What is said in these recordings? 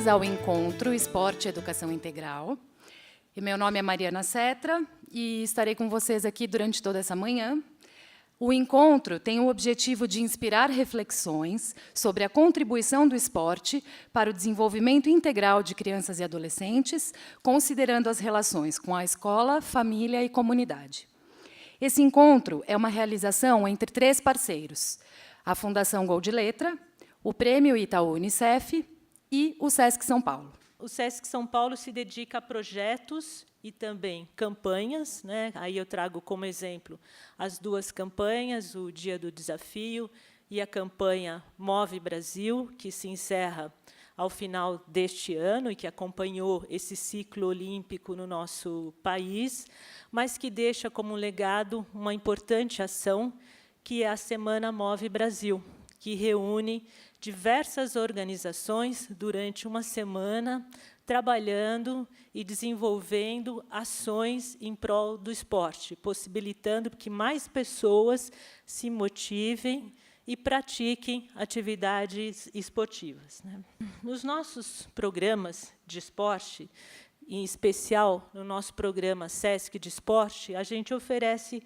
bem-vindos ao Encontro Esporte e Educação Integral. E meu nome é Mariana Cetra e estarei com vocês aqui durante toda essa manhã. O encontro tem o objetivo de inspirar reflexões sobre a contribuição do esporte para o desenvolvimento integral de crianças e adolescentes, considerando as relações com a escola, família e comunidade. Esse encontro é uma realização entre 3 parceiros: a Fundação Gol de Letra, o Prêmio Itaú Unicef e o SESC São Paulo. O SESC São Paulo se dedica a projetos e também campanhas, né? Aí eu trago como exemplo as 2 campanhas, o Dia do Desafio e a campanha Move Brasil, que se encerra ao final deste ano e que acompanhou esse ciclo olímpico no nosso país, mas que deixa como legado uma importante ação, que é a Semana Move Brasil, que reúne diversas organizações durante uma semana, trabalhando e desenvolvendo ações em prol do esporte, possibilitando que mais pessoas se motivem e pratiquem atividades esportivas, né? Nos nossos programas de esporte, em especial no nosso programa SESC de Esporte, a gente oferece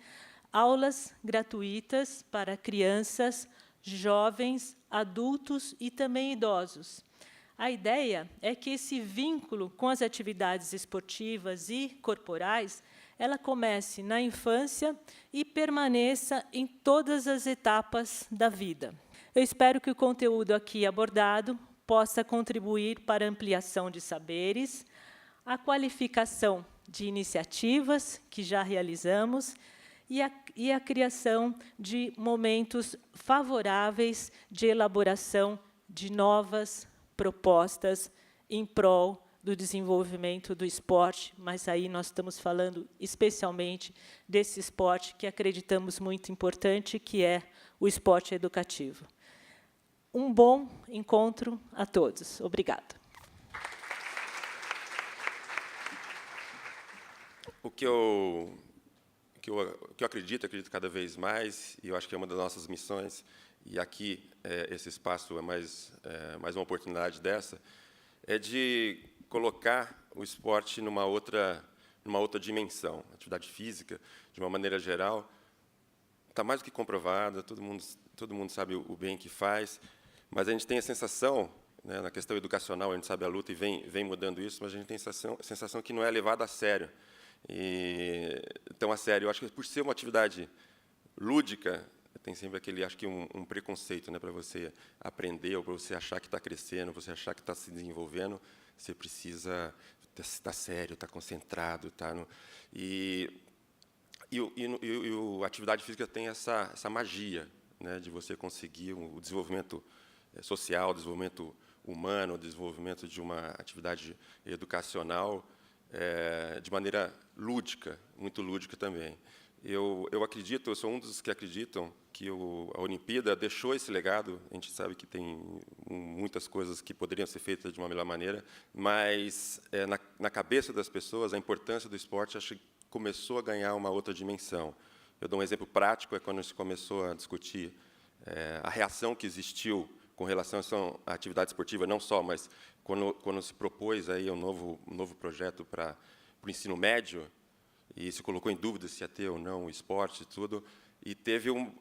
aulas gratuitas para crianças, jovens, adultos e também idosos. A ideia é que esse vínculo com as atividades esportivas e corporais ela comece na infância e permaneça em todas as etapas da vida. Eu espero que o conteúdo aqui abordado possa contribuir para a ampliação de saberes, a qualificação de iniciativas que já realizamos e a criação de momentos favoráveis de elaboração de novas propostas em prol do desenvolvimento do esporte, mas aí nós estamos falando especialmente desse esporte que acreditamos muito importante, que é o esporte educativo. Um bom encontro a todos. Obrigada. O que eu acredito cada vez mais, e eu acho que é uma das nossas missões, e aqui esse espaço é mais uma oportunidade dessa, é de colocar o esporte numa outra dimensão. A atividade física, de uma maneira geral, está mais do que comprovada, todo mundo sabe o bem que faz, mas a gente tem a sensação, né, na questão educacional, a gente sabe a luta e vem mudando isso, mas a gente tem a sensação que não é levada a sério. Então, a sério, eu acho que por ser uma atividade lúdica, tem sempre aquele, acho que um preconceito, né, para você aprender ou para você achar que está crescendo, você achar que está se desenvolvendo, você precisa estar sério, estar concentrado, estar no, a atividade física tem essa magia, né, de você conseguir o desenvolvimento social, o desenvolvimento humano, o desenvolvimento de uma atividade educacional de maneira lúdica, muito lúdica também. Eu sou um dos que acreditam que a Olimpíada deixou esse legado. A gente sabe que tem muitas coisas que poderiam ser feitas de uma melhor maneira, mas na cabeça das pessoas a importância do esporte acho que começou a ganhar uma outra dimensão. Eu dou um exemplo prático, é quando se começou a discutir a reação que existiu com relação à atividade esportiva, não só, mas quando se propôs aí um novo projeto para o ensino médio, e se colocou em dúvida se ia ter ou não o esporte e tudo, e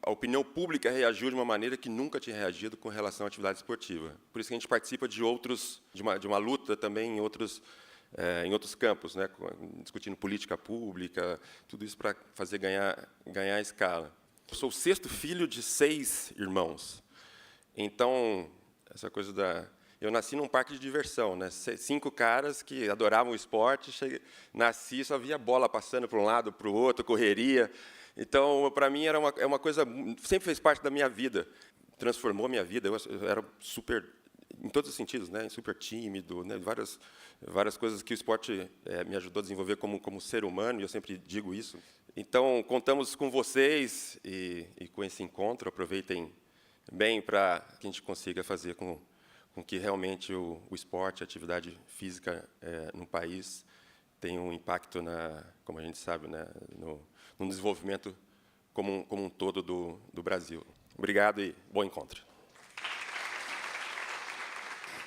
a opinião pública reagiu de uma maneira que nunca tinha reagido com relação à atividade esportiva. Por isso que a gente participa de uma luta também em outros campos, né, discutindo política pública, tudo isso para fazer ganhar escala. Eu sou o 6º filho de 6 irmãos. Então, essa coisa eu nasci num parque de diversão, né? 5 caras que adoravam o esporte, nasci, só via bola passando para um lado, para o outro, correria. Então, para mim, era uma coisa, sempre fez parte da minha vida, transformou a minha vida. Eu era super, em todos os sentidos, né? Super tímido, né? Várias coisas que o esporte me ajudou a desenvolver como ser humano, e eu sempre digo isso. Então, contamos com vocês e com esse encontro. Aproveitem bem para que a gente consiga fazer com que realmente o esporte, a atividade física no país tenha um impacto, como a gente sabe, né, no desenvolvimento como um todo do Brasil. Obrigado e bom encontro.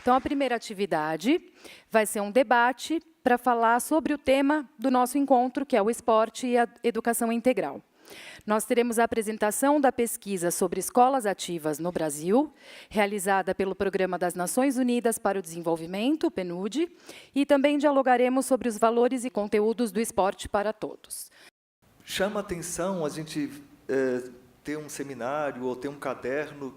Então, a primeira atividade vai ser um debate para falar sobre o tema do nosso encontro, que é o esporte e a educação integral. Nós teremos a apresentação da pesquisa sobre escolas ativas no Brasil, realizada pelo Programa das Nações Unidas para o Desenvolvimento, o PNUD, e também dialogaremos sobre os valores e conteúdos do esporte para todos. Chama atenção a gente ter um seminário ou ter um caderno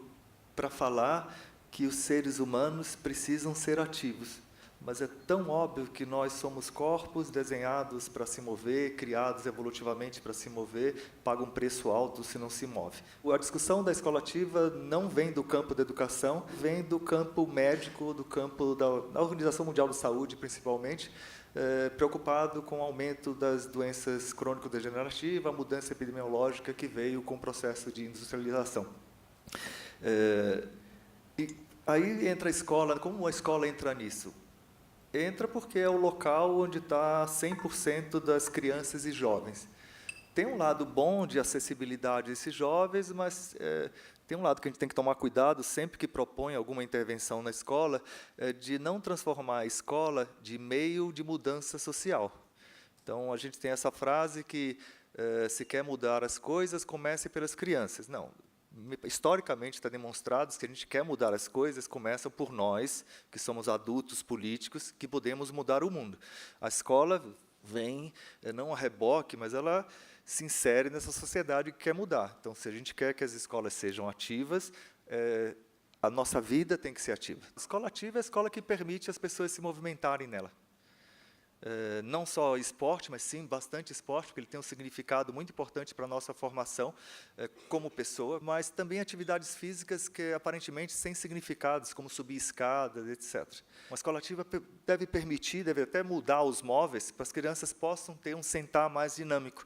para falar que os seres humanos precisam ser ativos. Mas é tão óbvio que nós somos corpos desenhados para se mover, criados evolutivamente para se mover, pagam um preço alto se não se move. A discussão da escola ativa não vem do campo da educação, vem do campo médico, do campo da Organização Mundial de Saúde, principalmente, preocupado com o aumento das doenças crônico-degenerativas, a mudança epidemiológica que veio com o processo de industrialização. E aí entra a escola. Como a escola entra nisso? Entra porque é o local onde está 100% das crianças e jovens. Tem um lado bom de acessibilidade a esses jovens, mas tem um lado que a gente tem que tomar cuidado sempre que propõe alguma intervenção na escola, de não transformar a escola de meio de mudança social. Então, a gente tem essa frase que se quer mudar as coisas, comece pelas crianças. Não. Historicamente está demonstrado que a gente quer mudar as coisas, começam por nós, que somos adultos políticos, que podemos mudar o mundo. A escola vem, não a reboque, mas ela se insere nessa sociedade que quer mudar. Então, se a gente quer que as escolas sejam ativas, a nossa vida tem que ser ativa. A escola ativa é a escola que permite as pessoas se movimentarem nela. Não só esporte, mas sim bastante esporte, porque ele tem um significado muito importante para a nossa formação como pessoa, mas também atividades físicas que aparentemente sem significados, como subir escadas, etc. Uma escola ativa deve permitir, deve até mudar os móveis para as crianças possam ter um sentar mais dinâmico.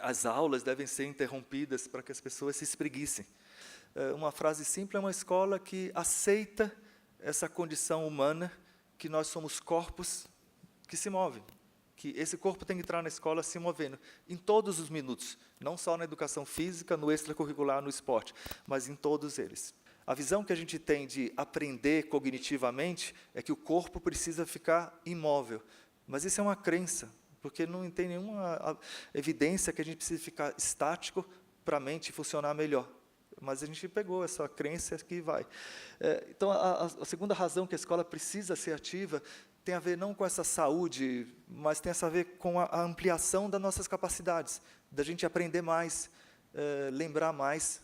As aulas devem ser interrompidas para que as pessoas se espreguicem. Uma frase simples, é uma escola que aceita essa condição humana, que nós somos corpos que se movem, que esse corpo tem que entrar na escola se movendo, em todos os minutos, não só na educação física, no extracurricular, no esporte, mas em todos eles. A visão que a gente tem de aprender cognitivamente é que o corpo precisa ficar imóvel, mas isso é uma crença, porque não tem nenhuma evidência que a gente precisa ficar estático para a mente funcionar melhor. Mas a gente pegou essa crença que vai. Então, a segunda razão que a escola precisa ser ativa tem a ver não com essa saúde, mas tem a ver com a ampliação das nossas capacidades, da gente aprender mais, lembrar mais,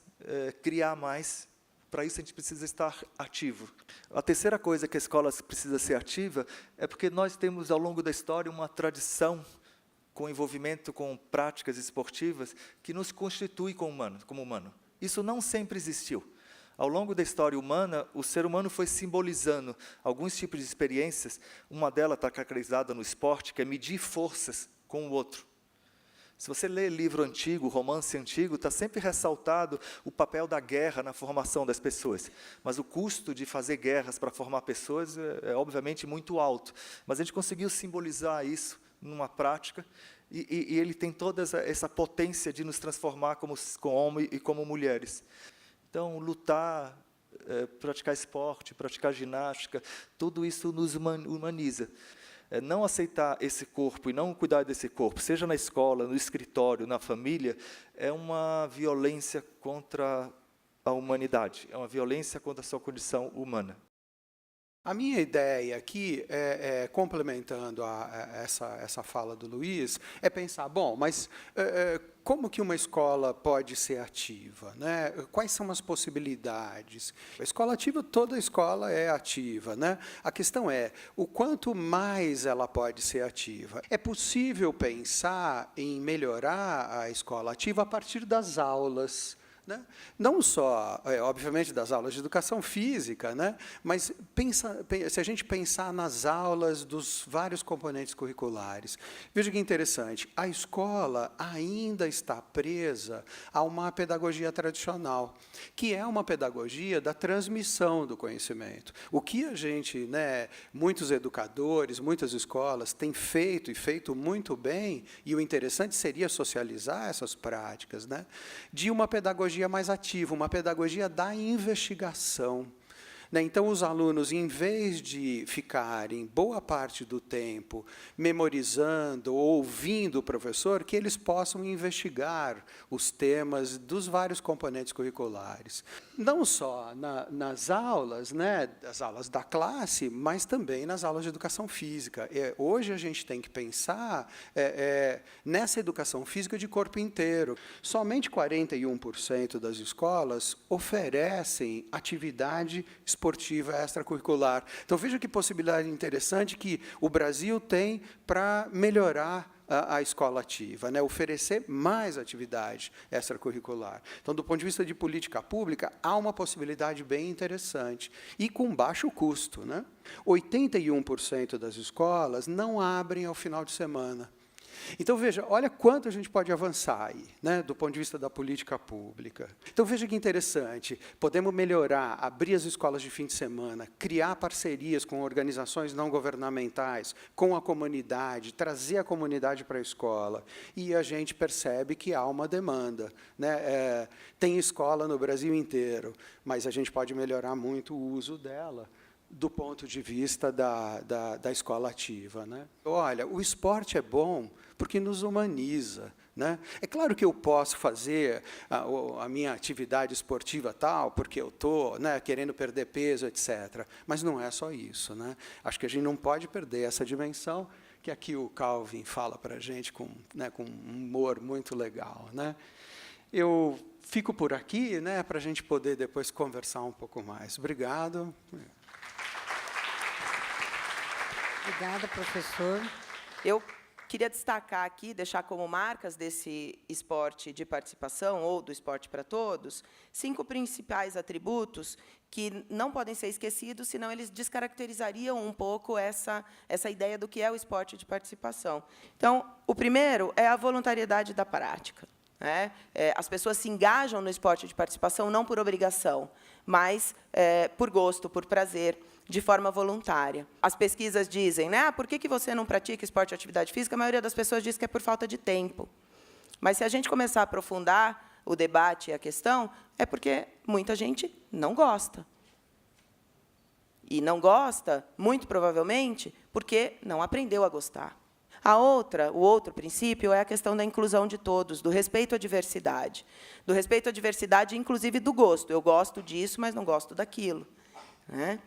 criar mais. Para isso, a gente precisa estar ativo. A terceira coisa que a escola precisa ser ativa é porque nós temos, ao longo da história, uma tradição com envolvimento com práticas esportivas que nos constitui como humano. Isso não sempre existiu. Ao longo da história humana, o ser humano foi simbolizando alguns tipos de experiências. Uma delas está caracterizada no esporte, que é medir forças com o outro. Se você lê livro antigo, romance antigo, está sempre ressaltado o papel da guerra na formação das pessoas. Mas o custo de fazer guerras para formar pessoas obviamente, muito alto. Mas a gente conseguiu simbolizar isso numa prática, e ele tem toda essa potência de nos transformar como homens e como mulheres. Então, lutar, praticar esporte, praticar ginástica, tudo isso nos humaniza. Não aceitar esse corpo e não cuidar desse corpo, seja na escola, no escritório, na família, é uma violência contra a humanidade, é uma violência contra a sua condição humana. A minha ideia aqui, complementando essa fala do Luiz, é pensar, bom, mas como que uma escola pode ser ativa, né? Quais são as possibilidades? A escola ativa, toda escola é ativa, né? A questão é, o quanto mais ela pode ser ativa? É possível pensar em melhorar a escola ativa a partir das aulas, né? Não só, obviamente, das aulas de educação física, né? Mas se a gente pensar nas aulas dos vários componentes curriculares, veja que interessante, a escola ainda está presa a uma pedagogia tradicional, que é uma pedagogia da transmissão do conhecimento. O que a gente, né, muitos educadores, muitas escolas têm feito, e feito muito bem, e o interessante seria socializar essas práticas, né, de uma pedagogia mais ativa, uma pedagogia da investigação. né? Então, os alunos, em vez de ficarem boa parte do tempo memorizando ou ouvindo o professor, que eles possam investigar os temas dos vários componentes curriculares. Não só nas aulas, né, as aulas da classe, mas também nas aulas de educação física. Hoje, a gente tem que pensar nessa educação física de corpo inteiro. Somente 41% das escolas oferecem atividade esportiva extracurricular. Então, veja que possibilidade interessante que o Brasil tem para melhorar a escola ativa, né? Oferecer mais atividade extracurricular. Então, do ponto de vista de política pública, há uma possibilidade bem interessante e com baixo custo, né? 81% das escolas não abrem ao final de semana. Então, veja, olha quanto a gente pode avançar aí, né, do ponto de vista da política pública. Então, veja que interessante, podemos melhorar, abrir as escolas de fim de semana, criar parcerias com organizações não governamentais, com a comunidade, trazer a comunidade para a escola. E a gente percebe que há uma demanda, né? Tem escola no Brasil inteiro, mas a gente pode melhorar muito o uso dela do ponto de vista da escola ativa, né? Olha, o esporte é bom porque nos humaniza, né? É claro que eu posso fazer a minha atividade esportiva tal, porque eu estou, né, querendo perder peso, etc. Mas não é só isso, né? Acho que a gente não pode perder essa dimensão que aqui o Calvin fala para a gente com um humor muito legal, né? Eu fico por aqui, né, para a gente poder depois conversar um pouco mais. Obrigado. Obrigada, professor. Eu queria destacar aqui, deixar como marcas desse esporte de participação, ou do esporte para todos, 5 principais atributos que não podem ser esquecidos, senão eles descaracterizariam um pouco essa ideia do que é o esporte de participação. Então, o primeiro é a voluntariedade da prática. Né? As pessoas se engajam no esporte de participação não por obrigação, mas por gosto, por prazer, de forma voluntária. As pesquisas dizem, né, por que você não pratica esporte e atividade física? A maioria das pessoas diz que é por falta de tempo. Mas, se a gente começar a aprofundar o debate e a questão, é porque muita gente não gosta. E não gosta, muito provavelmente, porque não aprendeu a gostar. O outro princípio é a questão da inclusão de todos, do respeito à diversidade. Do respeito à diversidade, inclusive do gosto. Eu gosto disso, mas não gosto daquilo. Né?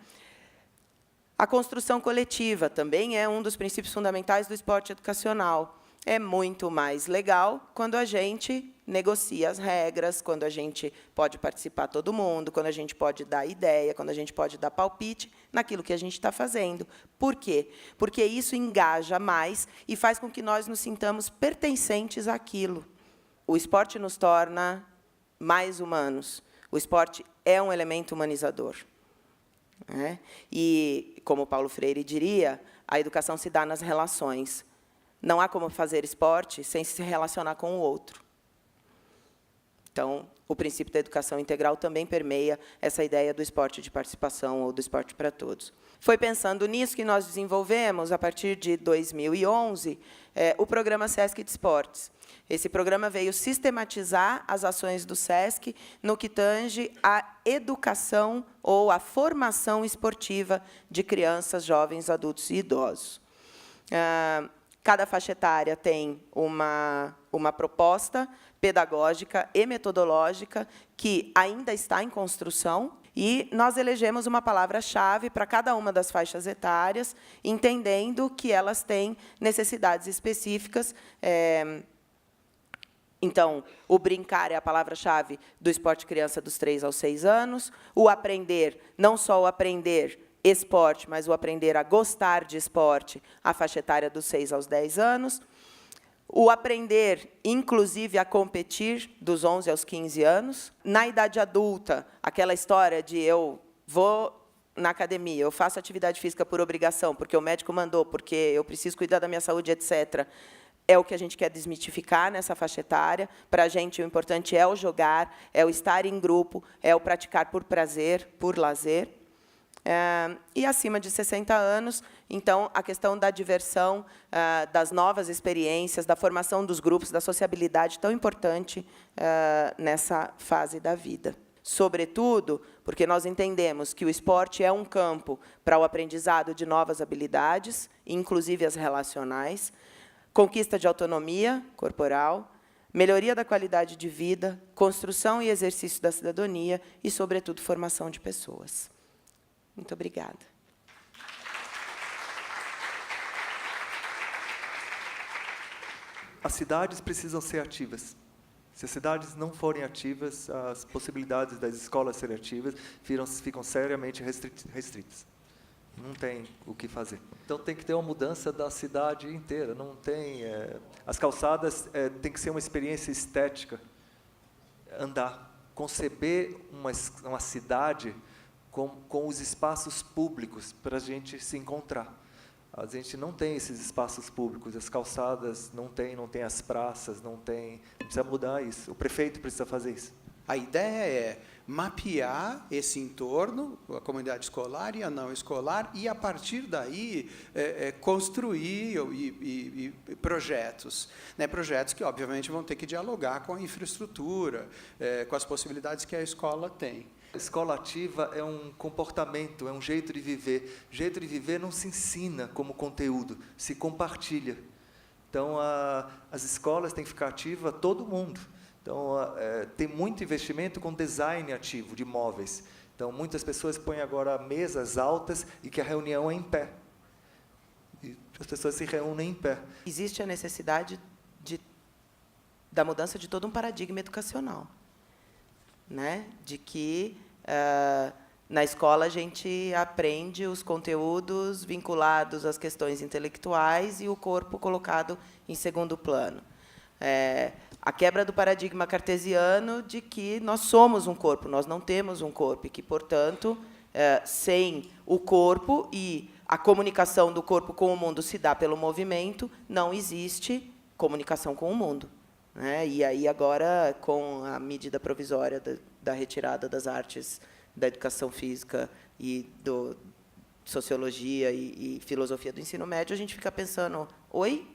A construção coletiva também é um dos princípios fundamentais do esporte educacional. É muito mais legal quando a gente negocia as regras, quando a gente pode participar todo mundo, quando a gente pode dar ideia, quando a gente pode dar palpite naquilo que a gente está fazendo. Por quê? Porque isso engaja mais e faz com que nós nos sintamos pertencentes àquilo. O esporte nos torna mais humanos. O esporte é um elemento humanizador. E, como Paulo Freire diria, a educação se dá nas relações. Não há como fazer esporte sem se relacionar com o outro. Então, o princípio da educação integral também permeia essa ideia do esporte de participação ou do esporte para todos. Foi pensando nisso que nós desenvolvemos, a partir de 2011, o programa SESC de Esportes. Esse programa veio sistematizar as ações do SESC no que tange à educação ou à formação esportiva de crianças, jovens, adultos e idosos. Cada faixa etária tem uma proposta pedagógica e metodológica que ainda está em construção, e nós elegemos uma palavra-chave para cada uma das faixas etárias, entendendo que elas têm necessidades específicas. Então, o brincar é a palavra-chave do esporte criança dos 3 aos 6 anos, o aprender, não só o aprender esporte, mas o aprender a gostar de esporte, a faixa etária dos 6 aos 10 anos, o aprender, inclusive, a competir, dos 11 aos 15 anos. Na idade adulta, aquela história de eu vou na academia, eu faço atividade física por obrigação, porque o médico mandou, porque eu preciso cuidar da minha saúde, etc., é o que a gente quer desmitificar nessa faixa etária. Para a gente, o importante é o jogar, é o estar em grupo, é o praticar por prazer, por lazer. E acima de 60 anos, então, a questão da diversão, das novas experiências, da formação dos grupos, da sociabilidade, tão importante nessa fase da vida. sobretudo porque nós entendemos que o esporte é um campo para o aprendizado de novas habilidades, inclusive as relacionais, conquista de autonomia corporal, melhoria da qualidade de vida, construção e exercício da cidadania e, sobretudo, formação de pessoas. Muito obrigada. As cidades precisam ser ativas. Se as cidades não forem ativas, as possibilidades das escolas serem ativas ficam seriamente restritas. Não tem o que fazer. Então, tem que ter uma mudança da cidade inteira. Não tem, as calçadas tem que ser uma experiência estética. Andar, conceber uma cidade com os espaços públicos para a gente se encontrar. A gente não tem esses espaços públicos, as calçadas não tem as praças, não precisa mudar isso. O prefeito precisa fazer isso. A ideia é mapear esse entorno, a comunidade escolar e a não escolar, e, a partir daí, construir projetos. Né? Projetos que, obviamente, vão ter que dialogar com a infraestrutura, com as possibilidades que a escola tem. A escola ativa é um comportamento, é um jeito de viver. O jeito de viver não se ensina como conteúdo, se compartilha. Então, as escolas têm que ficar ativas, todo mundo. Então, tem muito investimento com design ativo de móveis. Então, muitas pessoas põem agora mesas altas e que a reunião é em pé. E as pessoas se reúnem em pé. Existe a necessidade da mudança de todo um paradigma educacional, né? De que, na escola, a gente aprende os conteúdos vinculados às questões intelectuais e o corpo colocado em segundo plano. A quebra do paradigma cartesiano de que nós somos um corpo, nós não temos um corpo, e que, portanto, sem o corpo e a comunicação do corpo com o mundo se dá pelo movimento, não existe comunicação com o mundo. Né? E aí, agora, com a medida provisória da retirada das artes, da educação física e do sociologia e filosofia do ensino médio, a gente fica pensando, oi?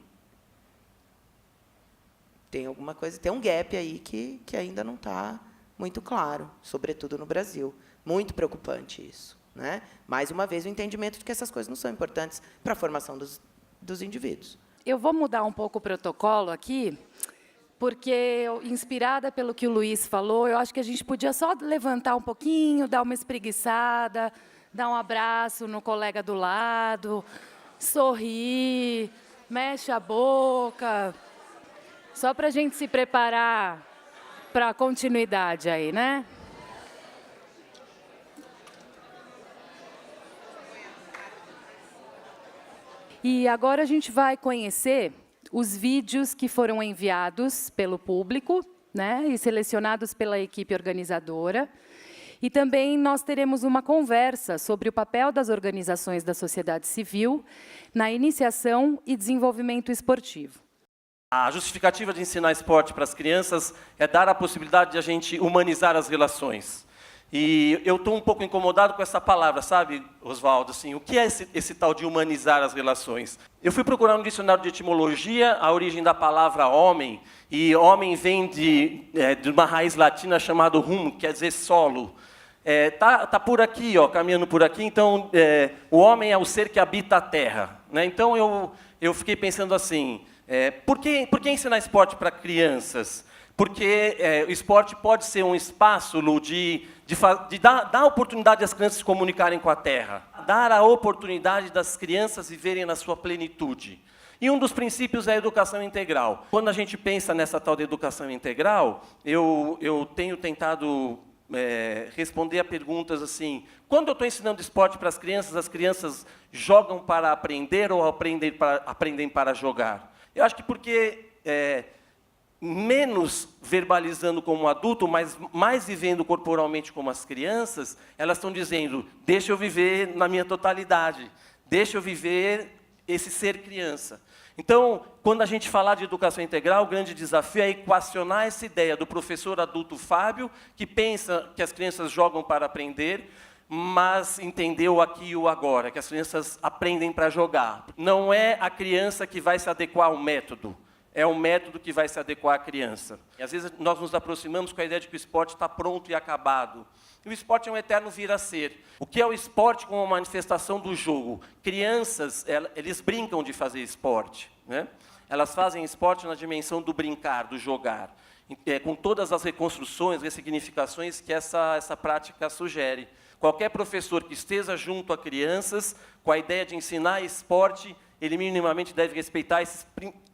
Tem alguma coisa, tem um gap aí que ainda não está muito claro, sobretudo no Brasil. Muito preocupante isso. Né? Mais uma vez, o entendimento de que essas coisas não são importantes para a formação dos indivíduos. Eu vou mudar um pouco o protocolo aqui, porque, inspirada pelo que o Luiz falou, eu acho que a gente podia só levantar um pouquinho, dar uma espreguiçada, dar um abraço no colega do lado, sorrir, mexe a boca, só para a gente se preparar para a continuidade aí, né? E agora a gente vai conhecer os vídeos que foram enviados pelo público, né, e selecionados pela equipe organizadora. E também nós teremos uma conversa sobre o papel das organizações da sociedade civil na iniciação e desenvolvimento esportivo. A justificativa de ensinar esporte para as crianças é dar a possibilidade de a gente humanizar as relações. E eu estou um pouco incomodado com essa palavra, sabe, Oswaldo? Assim, o que é esse tal de humanizar as relações? Eu fui procurar no dicionário de etimologia a origem da palavra homem, e homem vem de uma raiz latina chamada hum, quer dizer solo. Tá por aqui, ó, caminhando por aqui, então o homem é o ser que habita a terra. Né? Então eu fiquei pensando assim, por que ensinar esporte para crianças? Porque o esporte pode ser um espaço, Lu, de dar a oportunidade às crianças se comunicarem com a terra, dar a oportunidade das crianças viverem na sua plenitude. E um dos princípios é a educação integral. Quando a gente pensa nessa tal de educação integral, eu tenho tentado responder a perguntas assim, quando eu estou ensinando esporte para as crianças jogam para aprender ou aprendem para jogar? Eu acho que porque menos verbalizando como adulto, mas mais vivendo corporalmente como as crianças, elas estão dizendo, deixa eu viver na minha totalidade, deixa eu viver esse ser criança. Então, quando a gente falar de educação integral, o grande desafio é equacionar essa ideia do professor adulto Fábio, que pensa que as crianças jogam para aprender, mas entendeu aqui e o agora, que as crianças aprendem para jogar. Não é a criança que vai se adequar ao método, é o método que vai se adequar à criança. E, às vezes, nós nos aproximamos com a ideia de que o esporte está pronto e acabado. E o esporte é um eterno vir a ser. O que é o esporte como uma manifestação do jogo? Crianças, eles brincam de fazer esporte, né? Elas fazem esporte na dimensão do brincar, do jogar, com todas as reconstruções, ressignificações que essa prática sugere. Qualquer professor que esteja junto a crianças, com a ideia de ensinar esporte, ele minimamente deve respeitar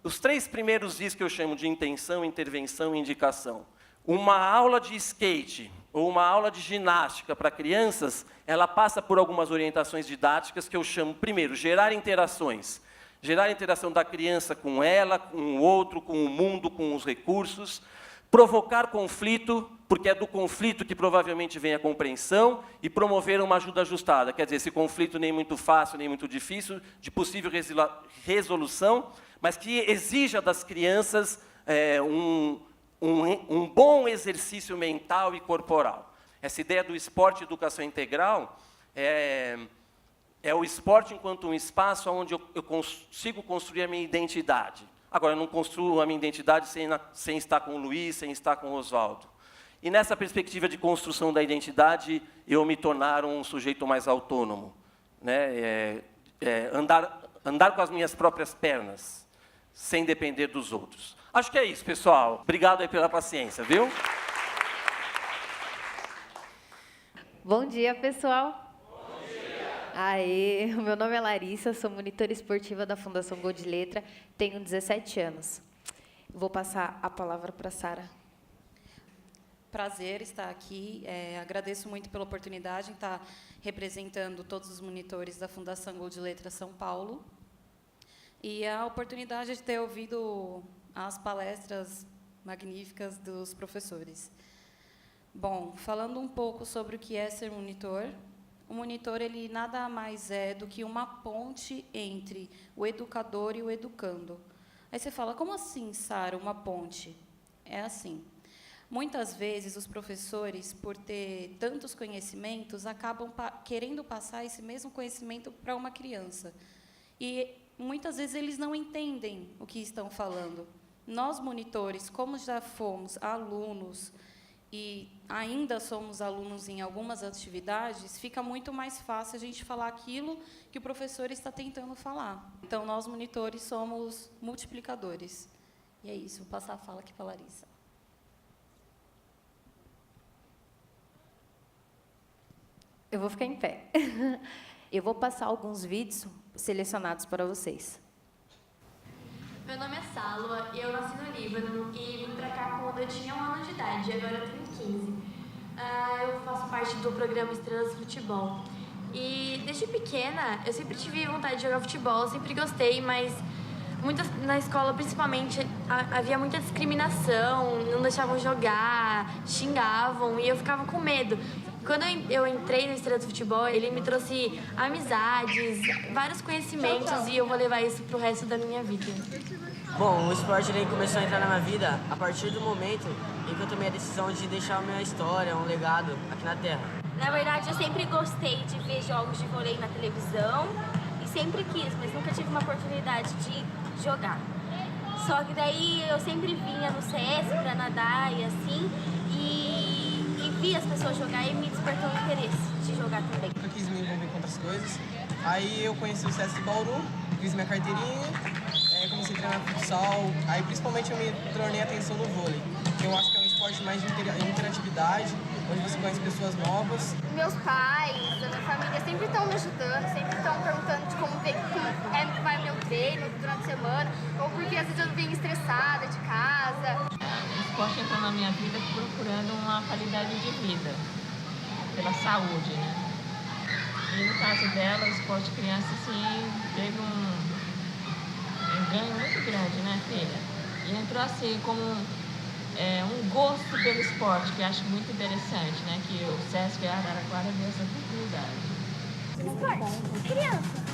os 3 primeiros Is que eu chamo de intenção, intervenção e indicação. Uma aula de skate ou uma aula de ginástica para crianças, ela passa por algumas orientações didáticas que eu chamo, primeiro, gerar interações. Gerar a interação da criança com ela, com o outro, com o mundo, com os recursos. Provocar conflito, porque é do conflito que provavelmente vem a compreensão, e promover uma ajuda ajustada. Quer dizer, esse conflito nem muito fácil, nem muito difícil, de possível resolução, mas que exija das crianças um bom exercício mental e corporal. Essa ideia do esporte e educação integral é o esporte enquanto um espaço onde eu consigo construir a minha identidade. Agora, eu não construo a minha identidade sem estar com o Luiz, sem estar com o Oswaldo. E nessa perspectiva de construção da identidade, eu me tornar um sujeito mais autônomo, né? Andar com as minhas próprias pernas, sem depender dos outros. Acho que é isso, pessoal. Obrigado aí pela paciência, viu? Bom dia, pessoal. Aê, meu nome é Larissa, sou monitora esportiva da Fundação Gol de Letra, tenho 17 anos. Vou passar a palavra para a Sara. Prazer estar aqui, agradeço muito pela oportunidade de estar representando todos os monitores da Fundação Gol de Letra São Paulo e a oportunidade de ter ouvido as palestras magníficas dos professores. Bom, falando um pouco sobre o que é ser monitor, o monitor ele nada mais é do que uma ponte entre o educador e o educando. Aí você fala, como assim, Sara, uma ponte? É assim. Muitas vezes, os professores, por ter tantos conhecimentos, acabam querendo passar esse mesmo conhecimento para uma criança. E, muitas vezes, eles não entendem o que estão falando. Nós, monitores, como já fomos alunos e ainda somos alunos em algumas atividades, fica muito mais fácil a gente falar aquilo que o professor está tentando falar. Então, nós, monitores, somos multiplicadores. E é isso, vou passar a fala aqui para a Larissa. Eu vou ficar em pé. Eu vou passar alguns vídeos selecionados para vocês. Meu nome é Salwa, eu nasci no Líbano e vim para cá quando eu tinha 1 ano de idade, agora eu tenho 15. Eu faço parte do programa Estrelas Futebol. E desde pequena, eu sempre tive vontade de jogar futebol, sempre gostei, mas na escola, principalmente, havia muita discriminação, não deixavam jogar, xingavam e eu ficava com medo. Quando eu entrei no Estrela do Futebol, ele me trouxe amizades, vários conhecimentos e eu vou levar isso pro resto da minha vida. Bom, o esporte ele começou a entrar na minha vida a partir do momento em que eu tomei a decisão de deixar a minha história, um legado aqui na Terra. Na verdade, eu sempre gostei de ver jogos de vôlei na televisão e sempre quis, mas nunca tive uma oportunidade de jogar. Só que daí eu sempre vinha no CS para nadar e assim, e vi as pessoas jogar e me despertou o interesse de jogar também. Eu quis me envolver com outras coisas, aí eu conheci o CS de Bauru, fiz minha carteirinha, comecei a treinar futsal, aí principalmente eu me tornei atenção no vôlei, que eu acho que é um esporte mais de interatividade, onde você conhece pessoas novas. Meus pais, a minha família sempre estão me ajudando, sempre estão perguntando de como vai o meu treino durante a semana, ou porque às vezes eu venho estressada de casa. O esporte entrou na minha vida procurando uma qualidade de vida, pela saúde, né? E no caso dela, o esporte criança, assim, teve um ganho muito grande, né, filha? E entrou assim como um gosto pelo esporte, que eu acho muito interessante, né? Que o Sesc Araraquara deu essa oportunidade. Esporte, criança.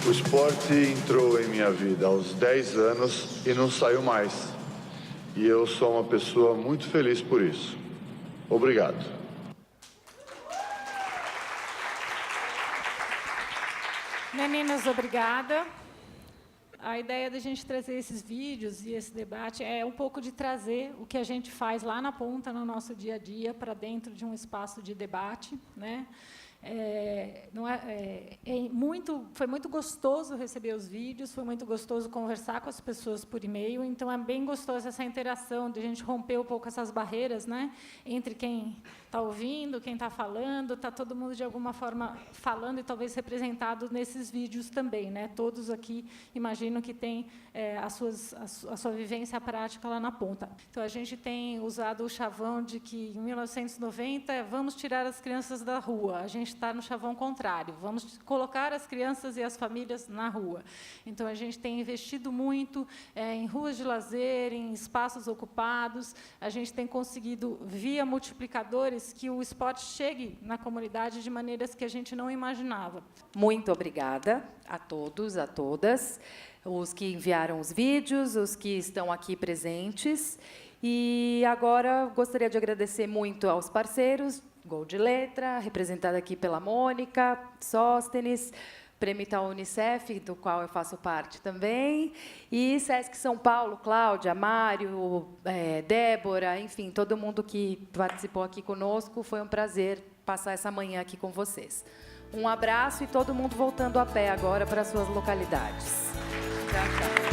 O esporte entrou em minha vida aos 10 anos e não saiu mais. e eu sou uma pessoa muito feliz por isso. Obrigado. Meninas, obrigada. A ideia da gente trazer esses vídeos e esse debate é um pouco de trazer o que a gente faz lá na ponta, no nosso dia a dia, para dentro de um espaço de debate, né? Foi muito gostoso receber os vídeos, foi muito gostoso conversar com as pessoas por e-mail, então é bem gostoso essa interação, de a gente romper um pouco essas barreiras, né, entre quem está ouvindo, quem está falando, está todo mundo, de alguma forma, falando e talvez representado nesses vídeos também, né? Todos aqui, imagino que têm a sua vivência prática lá na ponta. Então, a gente tem usado o chavão de que, em 1990, vamos tirar as crianças da rua. A gente está no chavão contrário, vamos colocar as crianças e as famílias na rua. Então, a gente tem investido muito em ruas de lazer, em espaços ocupados, a gente tem conseguido, via multiplicadores, que o esporte chegue na comunidade de maneiras que a gente não imaginava. Muito obrigada a todos, a todas, os que enviaram os vídeos, os que estão aqui presentes. E agora gostaria de agradecer muito aos parceiros, Gol de Letra, representada aqui pela Mônica, Sóstenes, Prêmio Itaú Unicef, do qual eu faço parte também, e Sesc São Paulo, Cláudia, Mário, Débora, enfim, todo mundo que participou aqui conosco. Foi um prazer passar essa manhã aqui com vocês. Um abraço e todo mundo voltando a pé agora para suas localidades. Tchau, tchau.